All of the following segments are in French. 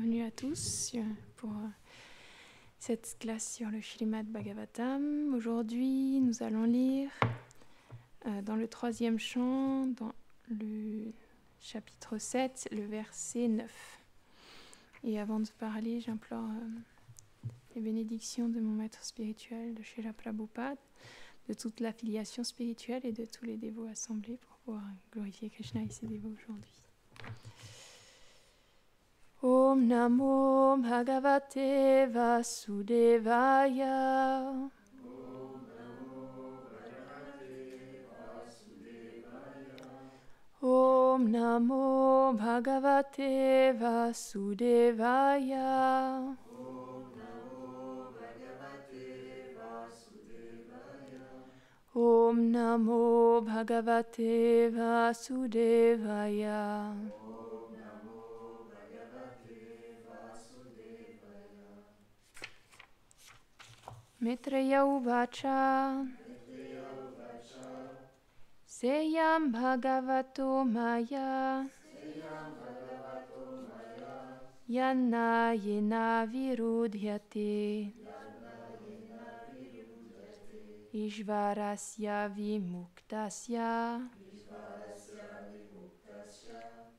bienvenue à tous pour cette classe sur le Srimad Bhagavatam. Aujourd'hui, nous allons lire dans le 3e chant, dans le chapitre 7, le verset 9. Et avant de parler, j'implore les bénédictions de mon maître spirituel, de Srila Prabhupada, de toute l'affiliation spirituelle et de tous les dévots assemblés pour pouvoir glorifier Krishna et ses dévots aujourd'hui. Om Namo Bhagavate Vasudevaya. Om Namo Bhagavate Vasudevaya. Om Namo Bhagavate Vasudevaya. Maitreya Uvacha Seyam Bhagavato Maya Yanna Yena Virudhyate Ishvarasya Vimuktasya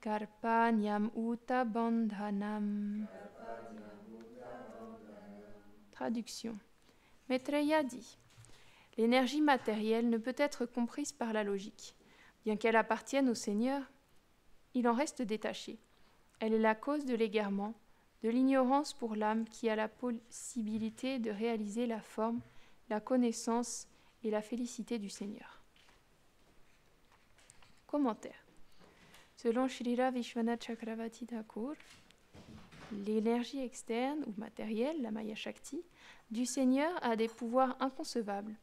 Karpanyam Uta Bandhanam. Traduction. Maitreya dit : l'énergie matérielle ne peut être comprise par la logique. Bien qu'elle appartienne au Seigneur, il en reste détaché. Elle est la cause de l'égarement, de l'ignorance pour l'âme qui a la possibilité de réaliser la forme, la connaissance et la félicité du Seigneur. Commentaire. Selon Shrila Vishwanath Chakravarti Thakur, l'énergie externe ou matérielle, la Maya Shakti, du Seigneur a des pouvoirs inconcevables.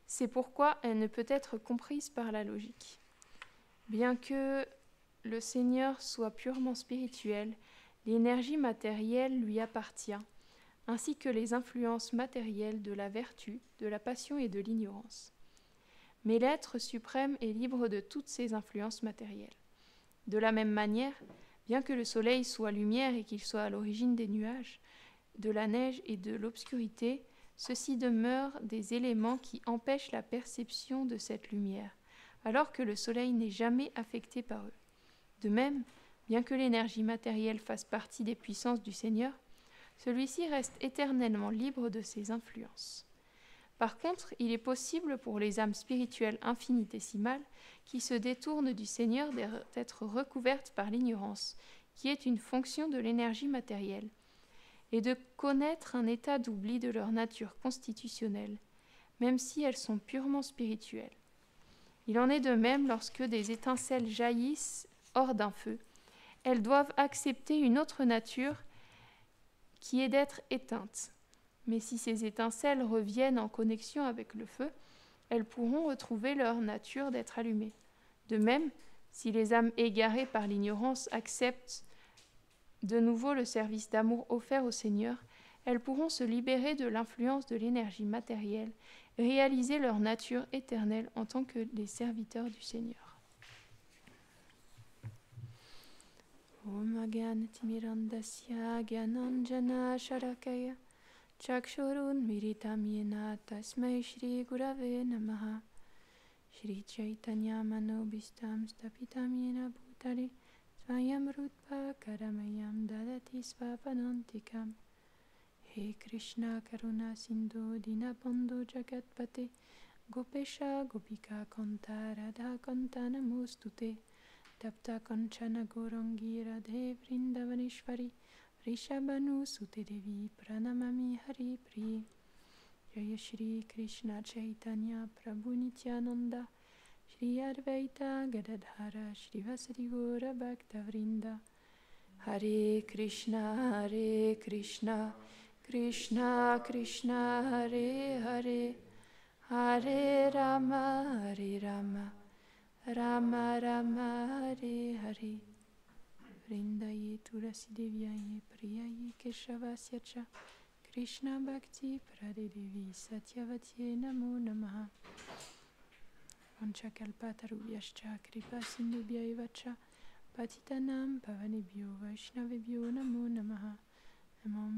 C'est pourquoi elle ne peut être comprise par la logique. Bien que le Seigneur soit purement spirituel, l'énergie matérielle lui appartient, ainsi que les influences matérielles de la vertu, de la passion et de l'ignorance. Mais l'être suprême est libre de toutes ces influences matérielles. De la même manière, bien que le soleil soit lumière et qu'il soit à l'origine des nuages, de la neige et de l'obscurité, ceux-ci demeurent des éléments qui empêchent la perception de cette lumière, alors que le soleil n'est jamais affecté par eux. De même, bien que l'énergie matérielle fasse partie des puissances du Seigneur, celui-ci reste éternellement libre de ses influences. Par contre, il est possible pour les âmes spirituelles infinitésimales qui se détournent du Seigneur d'être recouvertes par l'ignorance, qui est une fonction de l'énergie matérielle, et de connaître un état d'oubli de leur nature constitutionnelle, même si elles sont purement spirituelles. Il en est de même lorsque des étincelles jaillissent hors d'un feu. Elles doivent accepter une autre nature qui est d'être éteinte. Mais si ces étincelles reviennent en connexion avec le feu, elles pourront retrouver leur nature d'être allumées. De même, si les âmes égarées par l'ignorance acceptent de nouveau le service d'amour offert au Seigneur, elles pourront se libérer de l'influence de l'énergie matérielle et réaliser leur nature éternelle en tant que des serviteurs du Seigneur. Om Agyanatimirandasya Gyananjana Sharakaya Chakshurun Miritam Yena Tasmai Shri Gurave Namaha Shri Chaitanya Manobhistam Stapitam Yena Bhutale Svayam Rutpa Karamayam Dadati Svapanantikam. He Krishna Karuna Sindhu Dinabandhu Jagatpate Gopesha Gopika Kanta Radha Kanta Namostute Tapta Kanchana Gorangi Radhe Vrindavaneshwari Rishabhanu Sute Devi Pranamami Hari Priye. Jaya Shri Krishna Chaitanya Prabhu Nityananda Shri Advaita Gadadhara Shri Vasadi Gaura Bhakta Vrinda. Hare Krishna Krishna Krishna Hare Hare Hare Rama Rama Rama Hare Hare. Vrindaye Tulasi Devyaye Priyaye Keshavasya Cha Krishna Bhakti Pradedevi Satyavatiye Namo Namaha. Vanchakalpatarubhyascha Kripa Sindhubhya Evacha Patitanam Pavanebhyo Vaishnavebhyo Namo Namaha.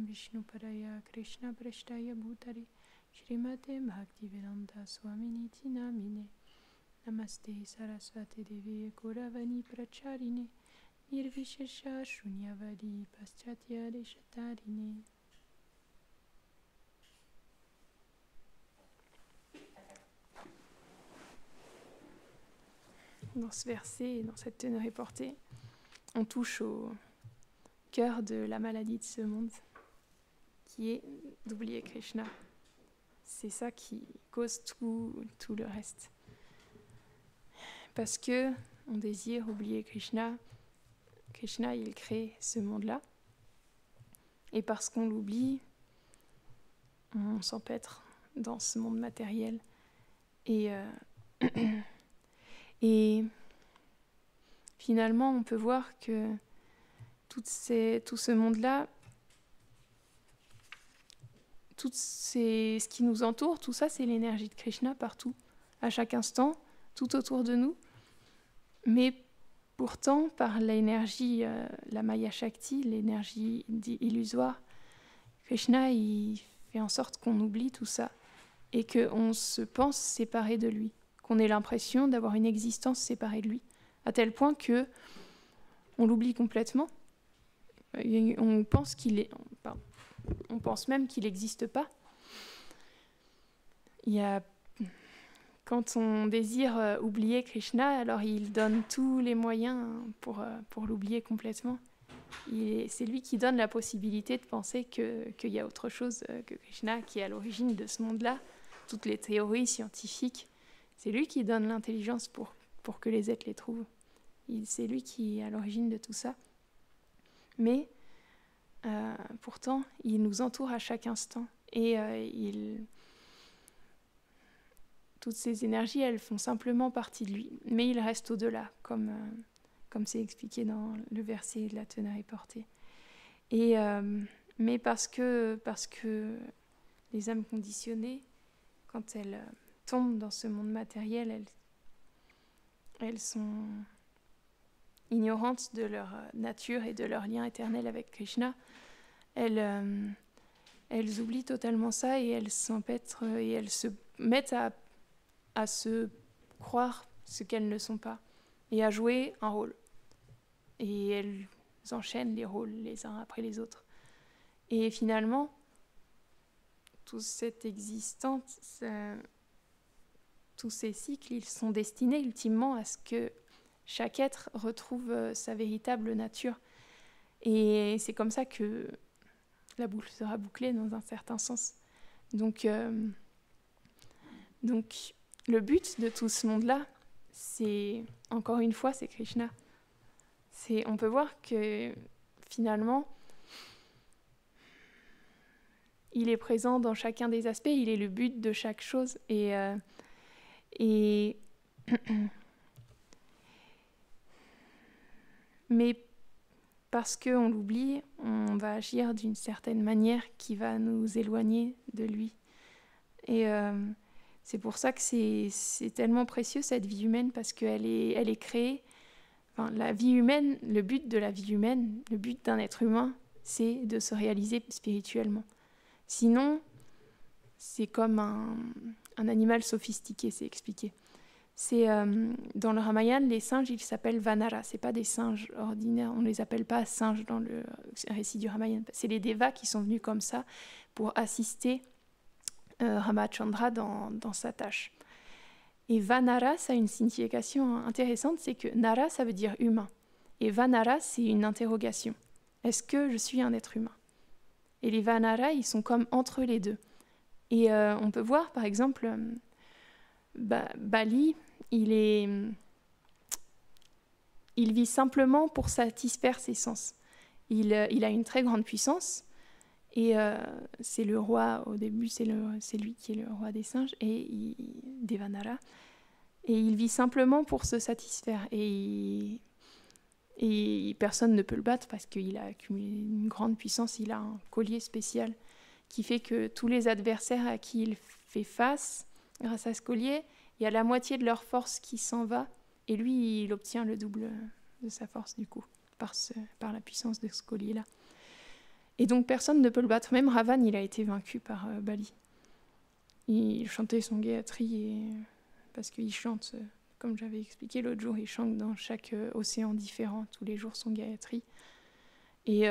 Vishnupadaya Krishna Prashtaya Bhutare Shrimate Bhaktivedanta Swaminiti Namine Namaste Saraswati Devi Gauravani Pracharine Nirvishesha Shunyavadi Paschatya Deshatarine. Dans ce verset, dans cette teneur portée, on touche au cœur de la maladie de ce monde, qui est d'oublier Krishna. C'est ça qui cause tout le reste. Parce que on désire oublier Krishna, Krishna, il crée ce monde-là. Et parce qu'on l'oublie, on s'empêtre dans ce monde matériel. Et finalement, on peut voir que tout ce monde-là, ce qui nous entoure, tout ça, c'est l'énergie de Krishna partout, à chaque instant, tout autour de nous. Mais pourtant, par l'énergie, la Maya Shakti, l'énergie illusoire, Krishna, il fait en sorte qu'on oublie tout ça et qu'on se pense séparé de lui, qu'on ait l'impression d'avoir une existence séparée de lui, à tel point que on l'oublie complètement. On pense même qu'il n'existe pas. Quand on désire oublier Krishna, alors il donne tous les moyens pour l'oublier complètement. C'est lui qui donne la possibilité de penser qu'il y a autre chose que Krishna qui est à l'origine de ce monde-là. Toutes les théories scientifiques, c'est lui qui donne l'intelligence pour que les êtres les trouvent. C'est lui qui est à l'origine de tout ça. Mais pourtant, il nous entoure à chaque instant. Et toutes ces énergies, elles font simplement partie de lui. Mais il reste au-delà, comme c'est expliqué dans le verset de la teneur et portée. Mais parce que les âmes conditionnées, quand elles tombent dans ce monde matériel, elles sont ignorantes de leur nature et de leur lien éternel avec Krishna. Elles oublient totalement ça et elles s'empêtrent et elles se mettent à se croire ce qu'elles ne sont pas et à jouer un rôle. Et elles enchaînent les rôles les uns après les autres. Et finalement, toute cette existence, tous ces cycles, ils sont destinés ultimement à ce que chaque être retrouve sa véritable nature. Et c'est comme ça que la boucle sera bouclée dans un certain sens. Donc le but de tout ce monde-là, c'est, encore une fois, c'est Krishna. On peut voir que finalement, il est présent dans chacun des aspects, il est le but de chaque chose. Mais parce qu'on l'oublie, on va agir d'une certaine manière qui va nous éloigner de lui. Et c'est pour ça que c'est tellement précieux cette vie humaine, parce qu'elle est créée. Enfin, la vie humaine, le but de la vie humaine, le but d'un être humain, c'est de se réaliser spirituellement. Sinon, c'est comme un animal sophistiqué, c'est expliqué. Dans le Ramayana, les singes, ils s'appellent Vanara. C'est pas des singes ordinaires, on les appelle pas singes dans le récit du Ramayana. C'est les Devas qui sont venus comme ça pour assister Ramachandra dans sa tâche. Et Vanara, ça a une signification intéressante, c'est que Nara, ça veut dire humain. Et Vanara, c'est une interrogation. Est-ce que je suis un être humain ? Et les Vanara, ils sont comme entre les deux. Et on peut voir, par exemple, Bali, il vit simplement pour satisfaire ses sens. Il a une très grande puissance, et c'est le roi, au début, c'est lui qui est le roi des singes, et des Vanara. Et il vit simplement pour se satisfaire. Et personne ne peut le battre parce qu'il a accumulé une grande puissance. Il a un collier spécial qui fait que tous les adversaires à qui il fait face, grâce à ce collier, il y a la moitié de leur force qui s'en va. Et lui, il obtient le double de sa force, du coup, par la puissance de ce collier-là. Et donc personne ne peut le battre. Même Ravan, il a été vaincu par Bali. Il chantait son Gayatri parce qu'il chante, comme j'avais expliqué l'autre jour, il chante dans chaque océan différent, tous les jours son Gayatri. Et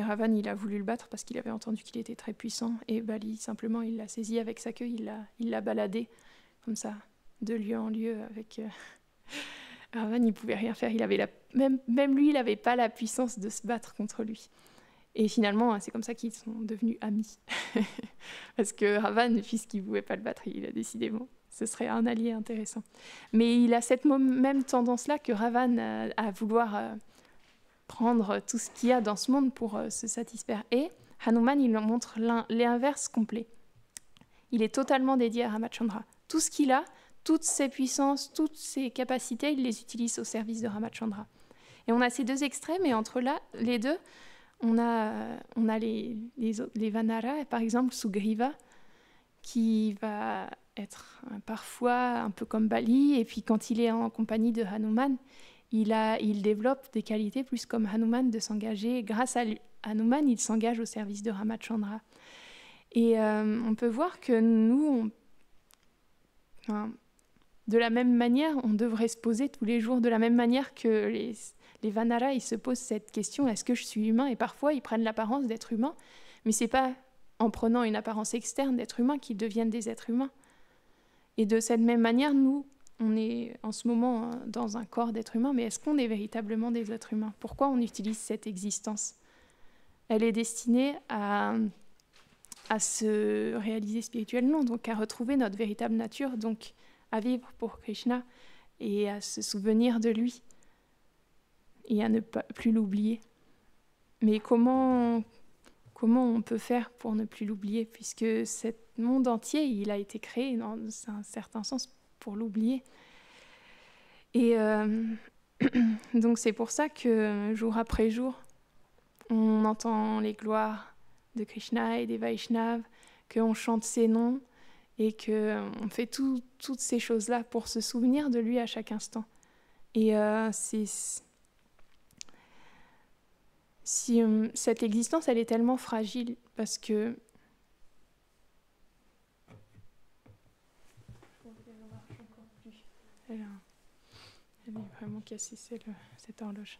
Ravan, il a voulu le battre parce qu'il avait entendu qu'il était très puissant. Et Bali, simplement, il l'a saisi avec sa queue, il l'a baladé, comme ça, de lieu en lieu. Avec Ravan, il ne pouvait rien faire. Même lui, il n'avait pas la puissance de se battre contre lui. Et finalement, c'est comme ça qu'ils sont devenus amis. Parce que Ravan, puisqu'il ne pouvait pas le battre, il a décidé, bon, ce serait un allié intéressant. Mais il a cette même tendance-là que Ravan à vouloir prendre tout ce qu'il y a dans ce monde pour se satisfaire. Et Hanuman, il en montre l'inverse complet. Il est totalement dédié à Ramachandra. Tout ce qu'il a, toutes ses puissances, toutes ses capacités, il les utilise au service de Ramachandra. Et on a ces deux extrêmes, et entre les deux, on a les Vanara, par exemple Sugriva, qui va être parfois un peu comme Bali, et puis quand il est en compagnie de Hanuman, il développe des qualités plus comme Hanuman de s'engager. Grâce à Hanuman, il s'engage au service de Ramachandra. Et on peut voir que nous, de la même manière, on devrait se poser tous les jours, de la même manière que les Vanara, ils se posent cette question, est-ce que je suis humain? Et parfois, ils prennent l'apparence d'être humains, mais ce n'est pas en prenant une apparence externe d'être humain qu'ils deviennent des êtres humains. Et de cette même manière, nous, on est en ce moment dans un corps d'être humain, mais est-ce qu'on est véritablement des êtres humains? Pourquoi on utilise cette existence? Elle est destinée à se réaliser spirituellement, donc à retrouver notre véritable nature, donc à vivre pour Krishna et à se souvenir de lui et à ne plus l'oublier. Mais comment on peut faire pour ne plus l'oublier, puisque ce monde entier, il a été créé dans un certain sens pour l'oublier. Et donc c'est pour ça que jour après jour, on entend les gloires de Krishna et des Vaishnavas, qu'on chante ses noms et qu'on fait toutes ces choses-là pour se souvenir de lui à chaque instant. Et cette existence, elle est tellement fragile parce que elle est vraiment cassée, cette horloge.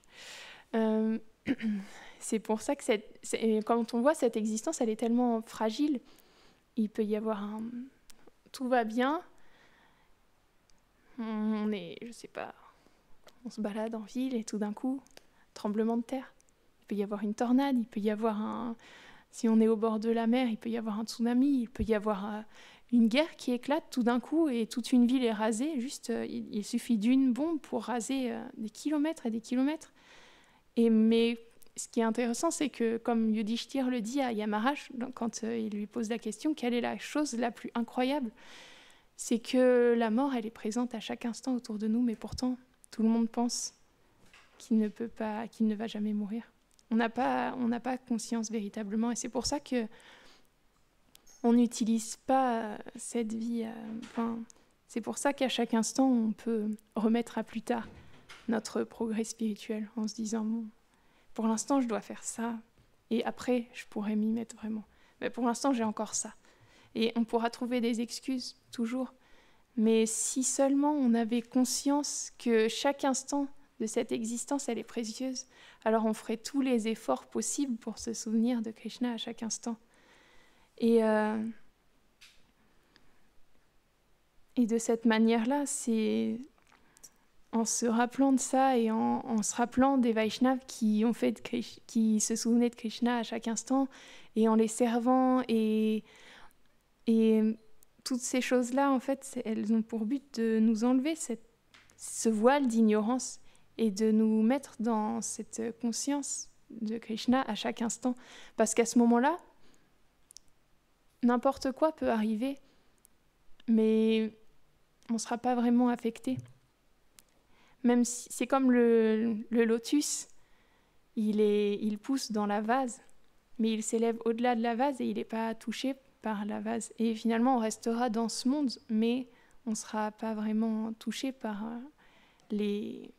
C'est pour ça que quand on voit cette existence, elle est tellement fragile. Il peut y avoir tout va bien. On se balade en ville et tout d'un coup, tremblement de terre. Il peut y avoir une tornade, il peut y avoir si on est au bord de la mer, il peut y avoir un tsunami, il peut y avoir une guerre qui éclate tout d'un coup et toute une ville est rasée. Juste, il suffit d'une bombe pour raser des kilomètres et des kilomètres. Mais ce qui est intéressant, c'est que, comme Yudhishthir le dit à Yamaraj, quand il lui pose la question, quelle est la chose la plus incroyable? C'est que la mort, elle est présente à chaque instant autour de nous, mais pourtant, tout le monde pense qu'il ne va jamais mourir. On n'a pas conscience véritablement, et c'est pour ça que on n'utilise pas cette vie. C'est pour ça qu'à chaque instant, on peut remettre à plus tard notre progrès spirituel en se disant bon, pour l'instant, je dois faire ça, et après, je pourrais m'y mettre vraiment. Mais pour l'instant, j'ai encore ça. Et on pourra trouver des excuses, toujours. Mais si seulement on avait conscience que chaque instant de cette existence, elle est précieuse, alors on ferait tous les efforts possibles pour se souvenir de Krishna à chaque instant. Et de cette manière-là, c'est en se rappelant de ça et en se rappelant des Vaishnavas qui se souvenaient de Krishna à chaque instant, et en les servant, et toutes ces choses-là, en fait, elles ont pour but de nous enlever ce voile d'ignorance et de nous mettre dans cette conscience de Krishna à chaque instant. Parce qu'à ce moment-là, n'importe quoi peut arriver, mais on ne sera pas vraiment affecté. Même si c'est comme le lotus, il pousse dans la vase, mais il s'élève au-delà de la vase et il n'est pas touché par la vase. Et finalement, on restera dans ce monde, mais on ne sera pas vraiment touché par les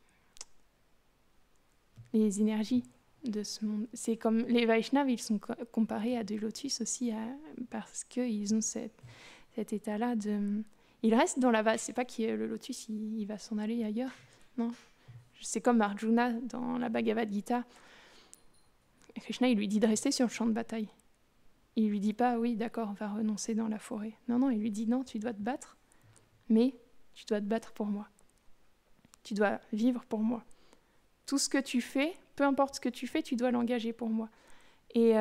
énergies de ce monde. C'est comme les Vaishnavas, ils sont comparés à des lotus aussi, parce qu'ils ont cet état-là de... Ils restent dans la vase, c'est pas que le lotus, il va s'en aller ailleurs, non. C'est comme Arjuna dans la Bhagavad Gita. Krishna, il lui dit de rester sur le champ de bataille. Il lui dit pas, oui, d'accord, on va renoncer dans la forêt. Non, non, il lui dit, non, tu dois te battre, mais tu dois te battre pour moi. Tu dois vivre pour moi. Tout ce que tu fais, peu importe ce que tu fais, tu dois l'engager pour moi. Et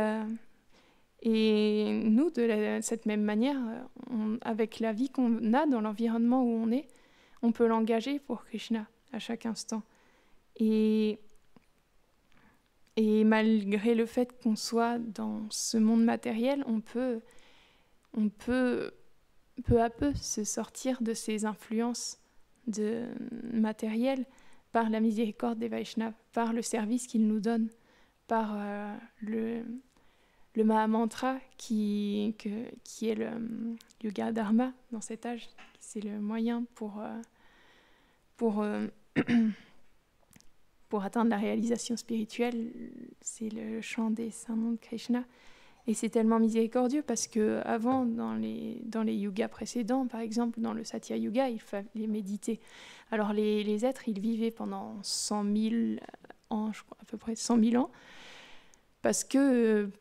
nous, de cette même manière, avec la vie qu'on a dans l'environnement où on est, on peut l'engager pour Krishna à chaque instant. Et malgré le fait qu'on soit dans ce monde matériel, on peut peu à peu se sortir de ces influences matérielles par la miséricorde des Vaishnavas, par le service qu'ils nous donnent, par le Mahamantra qui est le Yoga Dharma dans cet âge. C'est le moyen pour atteindre la réalisation spirituelle. C'est le chant des saints noms de Krishna. Et c'est tellement miséricordieux parce qu'avant, dans les yugas précédents, par exemple, dans le Satya Yuga, il fallait méditer. Alors les êtres, ils vivaient pendant 100 000 ans, je crois, à peu près 100 000 ans, parce que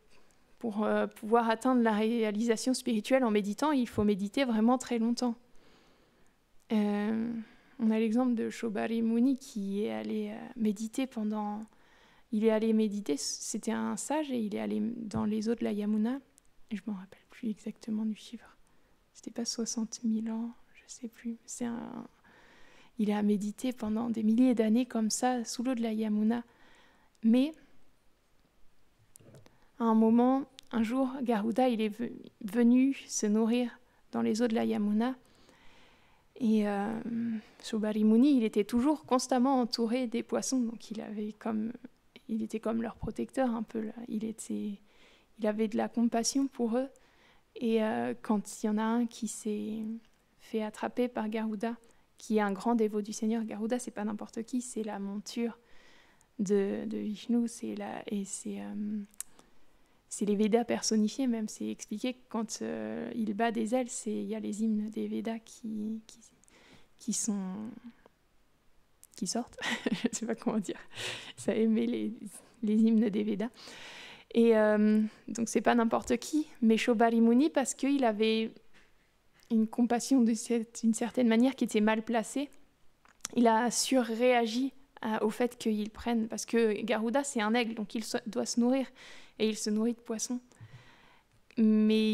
pour pouvoir atteindre la réalisation spirituelle en méditant, il faut méditer vraiment très longtemps. On a l'exemple de Shobhari Muni qui est allé méditer pendant... Il est allé méditer, c'était un sage, et il est allé dans les eaux de la Yamuna. Et je ne me rappelle plus exactement du chiffre. C'était pas 60 000 ans, je ne sais plus. Il a médité pendant des milliers d'années comme ça, sous l'eau de la Yamuna. Mais, à un moment, un jour, Garuda, il est venu se nourrir dans les eaux de la Yamuna. Et Shobhari Muni, il était toujours constamment entouré des poissons, donc il était comme leur protecteur un peu. Là. Il avait de la compassion pour eux. Et quand il y en a un qui s'est fait attraper par Garuda, qui est un grand dévot du Seigneur, Garuda, c'est pas n'importe qui, c'est la monture de Vishnu, c'est les Védas personnifiés même. C'est expliqué que quand il bat des ailes, il y a les hymnes des Védas qui sortent. Je ne sais pas comment dire. Ça émet les hymnes des Védas. Et donc, c'est pas n'importe qui, mais Shobhari Muni, parce qu'il avait une compassion d'une certaine manière qui était mal placée. Il a surréagi au fait qu'il prenne, parce que Garuda, c'est un aigle, donc il doit se nourrir, et il se nourrit de poissons. Mais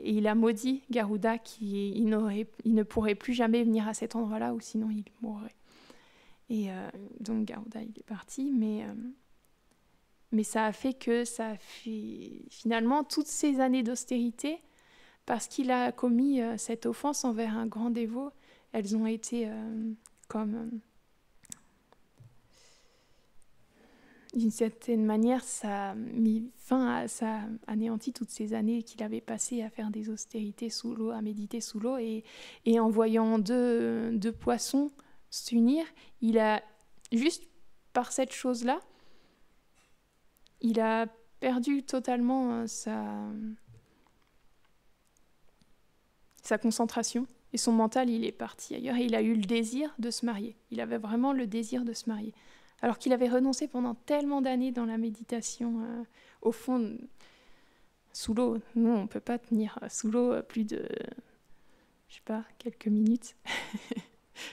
il a maudit Garuda, il ne pourrait plus jamais venir à cet endroit-là, ou sinon il mourrait. Et donc Garuda, il est parti, mais ça a fait finalement toutes ces années d'austérité, parce qu'il a commis cette offense envers un grand dévot, elles ont été d'une certaine manière, ça a mis fin ça a anéanti toutes ces années qu'il avait passées à faire des austérités sous l'eau, à méditer sous l'eau, et en voyant deux poissons s'unir, il a, juste par cette chose-là, il a perdu totalement sa concentration, et son mental, il est parti ailleurs, et il a eu le désir de se marier. Il avait vraiment le désir de se marier. Alors qu'il avait renoncé pendant tellement d'années dans la méditation, au fond, sous l'eau. Nous, on ne peut pas tenir sous l'eau plus de, je sais pas, quelques minutes.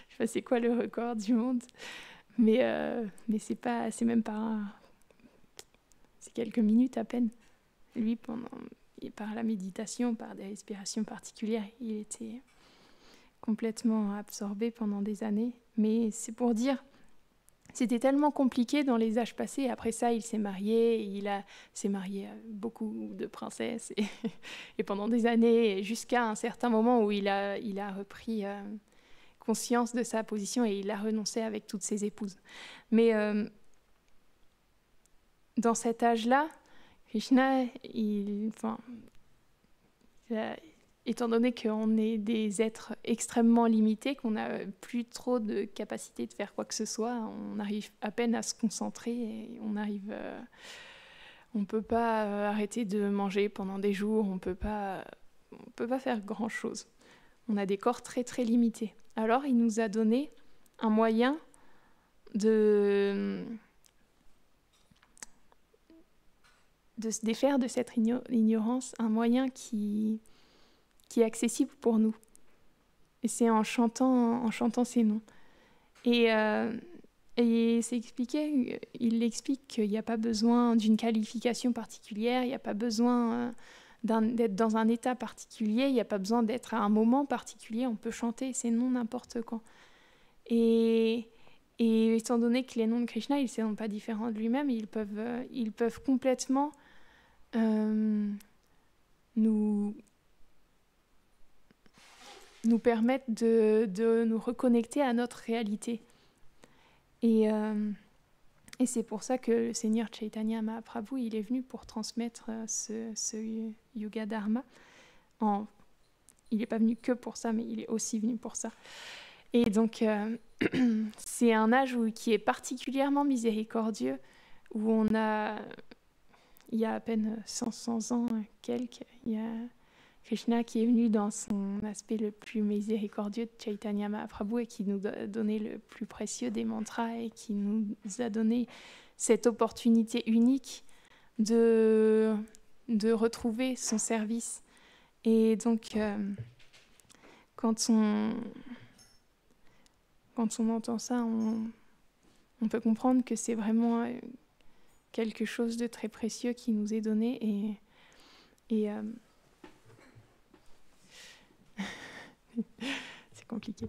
Je sais pas c'est quoi le record du monde, mais c'est même pas... C'est quelques minutes à peine. Lui, par la méditation, par des respirations particulières, il était complètement absorbé pendant des années. Mais c'est pour dire... C'était tellement compliqué dans les âges passés. Après ça, il s'est marié. S'est marié à beaucoup de princesses. Et pendant des années, jusqu'à un certain moment où il a repris conscience de sa position et il a renoncé avec toutes ses épouses. Mais dans cet âge-là, Krishna, il a étant donné qu'on est des êtres extrêmement limités, qu'on n'a plus trop de capacité de faire quoi que ce soit, on arrive à peine à se concentrer et on peut pas arrêter de manger pendant des jours, on peut pas faire grand-chose. On a des corps très très limités. Alors il nous a donné un moyen de se défaire de cette ignorance, un moyen qui est accessible pour nous. Et c'est en chantant ces noms. Et c'est expliqué, il explique qu'il n'y a pas besoin d'une qualification particulière, il n'y a pas besoin d'être dans un état particulier, il n'y a pas besoin d'être à un moment particulier, on peut chanter ces noms n'importe quand. Et étant donné que les noms de Krishna, ils ne sont pas différents de lui-même, ils peuvent complètement nous permettre de nous reconnecter à notre réalité. Et c'est pour ça que le Seigneur Chaitanya Mahaprabhu, il est venu pour transmettre ce Yuga Dharma. Il n'est pas venu que pour ça, mais il est aussi venu pour ça. Et donc, c'est un âge qui est particulièrement miséricordieux, où il y a à peine 100 ans, quelques, il y a Krishna qui est venu dans son aspect le plus miséricordieux de Chaitanya Mahaprabhu et qui nous a donné le plus précieux des mantras et qui nous a donné cette opportunité unique de retrouver son service. Et donc, quand on entend ça, on peut comprendre que c'est vraiment quelque chose de très précieux qui nous est donné. C'est compliqué.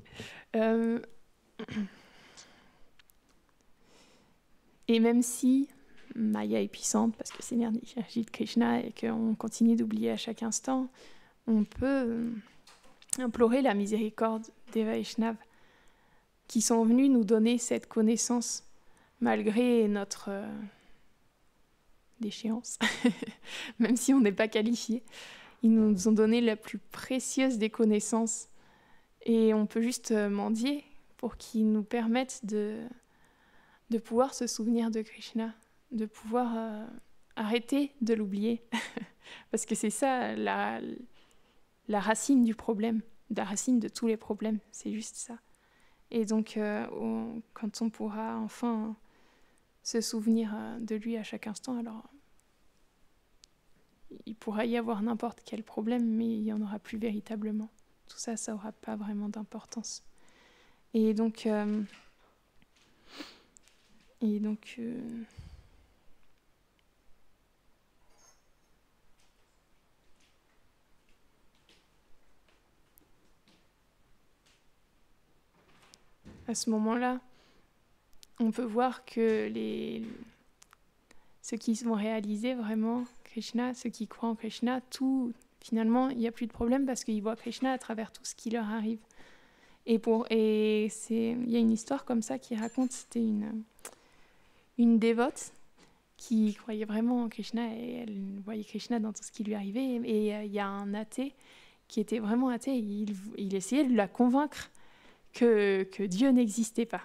Et même si Maya est puissante, parce que c'est l'énergie de Krishna et qu'on continue d'oublier à chaque instant, on peut implorer la miséricorde des Vaishnavas qui sont venus nous donner cette connaissance malgré notre déchéance, même si on n'est pas qualifié. Ils nous ont donné la plus précieuse des connaissances et on peut juste mendier pour qu'ils nous permettent de pouvoir se souvenir de Krishna, de pouvoir arrêter de l'oublier. Parce que c'est ça la racine du problème, la racine de tous les problèmes, c'est juste ça. Et donc, quand on pourra enfin se souvenir de lui à chaque instant, alors il pourra y avoir n'importe quel problème, mais il n'y en aura plus véritablement. Tout ça, ça n'aura pas vraiment d'importance. Et donc à ce moment-là, on peut voir que ceux qui vont réaliser vraiment Krishna, ceux qui croient en Krishna, finalement, il n'y a plus de problème parce qu'ils voient Krishna à travers tout ce qui leur arrive. Il y a une histoire comme ça qui raconte, c'était une dévote qui croyait vraiment en Krishna et elle voyait Krishna dans tout ce qui lui arrivait. Et il y a un athée qui était vraiment athée. Il essayait de la convaincre que Dieu n'existait pas.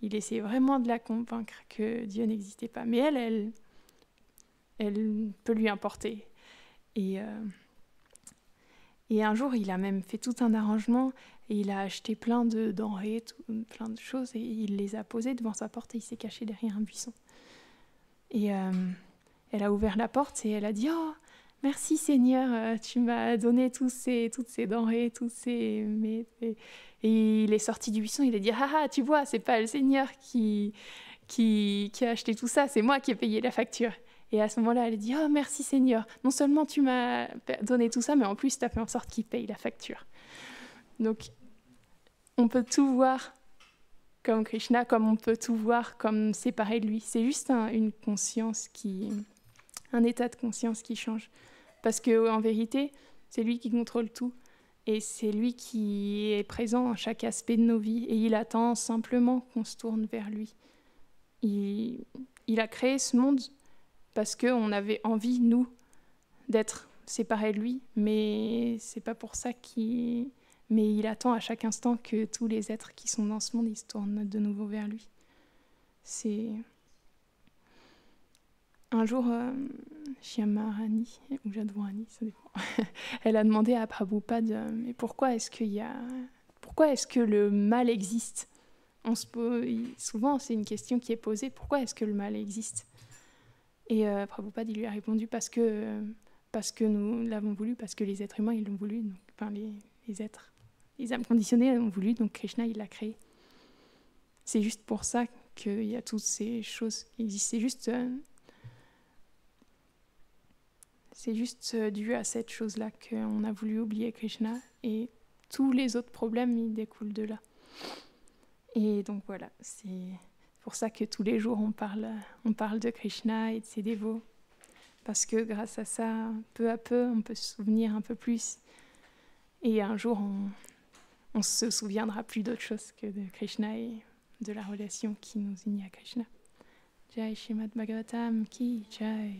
Il essayait vraiment de la convaincre que Dieu n'existait pas. Mais elle peut lui importer. Et un jour, il a même fait tout un arrangement et il a acheté plein de denrées, plein de choses et il les a posées devant sa porte et il s'est caché derrière un buisson. Et elle a ouvert la porte et elle a dit « Oh, merci Seigneur, tu m'as donné toutes ces denrées, Et il est sorti du buisson, il a dit « Ah, tu vois, c'est pas le Seigneur qui a acheté tout ça, c'est moi qui ai payé la facture. » Et à ce moment-là, elle a dit « Oh, merci Seigneur, non seulement tu m'as donné tout ça, mais en plus, tu as fait en sorte qu'il paye la facture. » Donc, on peut tout voir comme Krishna, comme on peut tout voir comme séparé de lui. C'est juste un état de conscience qui change. Parce qu'en vérité, c'est lui qui contrôle tout. Et c'est lui qui est présent dans chaque aspect de nos vies. Et il attend simplement qu'on se tourne vers lui. Il a créé ce monde parce qu'on avait envie, nous, d'être séparé de lui, mais c'est pas pour ça mais il attend à chaque instant que tous les êtres qui sont dans ce monde, ils se tournent de nouveau vers lui. C'est... Un jour, Shyamrani, ou Jadvrani, ça dépend, elle a demandé à Prabhupada, mais pourquoi est-ce que le mal existe? Souvent, c'est une question qui est posée, pourquoi est-ce que le mal existe? Et Prabhupada, il lui a répondu parce que nous l'avons voulu, parce que les êtres humains, ils l'ont voulu, donc, enfin les êtres, les âmes conditionnées l'ont voulu, donc Krishna, il l'a créé. C'est juste pour ça qu'il y a toutes ces choses qui existent. C'est juste dû à cette chose-là qu'on a voulu oublier Krishna, et tous les autres problèmes, ils découlent de là. Et donc voilà, c'est pour ça que tous les jours on parle de Krishna et de ses dévots, parce que grâce à ça, peu à peu, on peut se souvenir un peu plus, et un jour on se souviendra plus d'autre chose que de Krishna et de la relation qui nous unit à Krishna. Jai Srimad Bhagavatam ki Jai.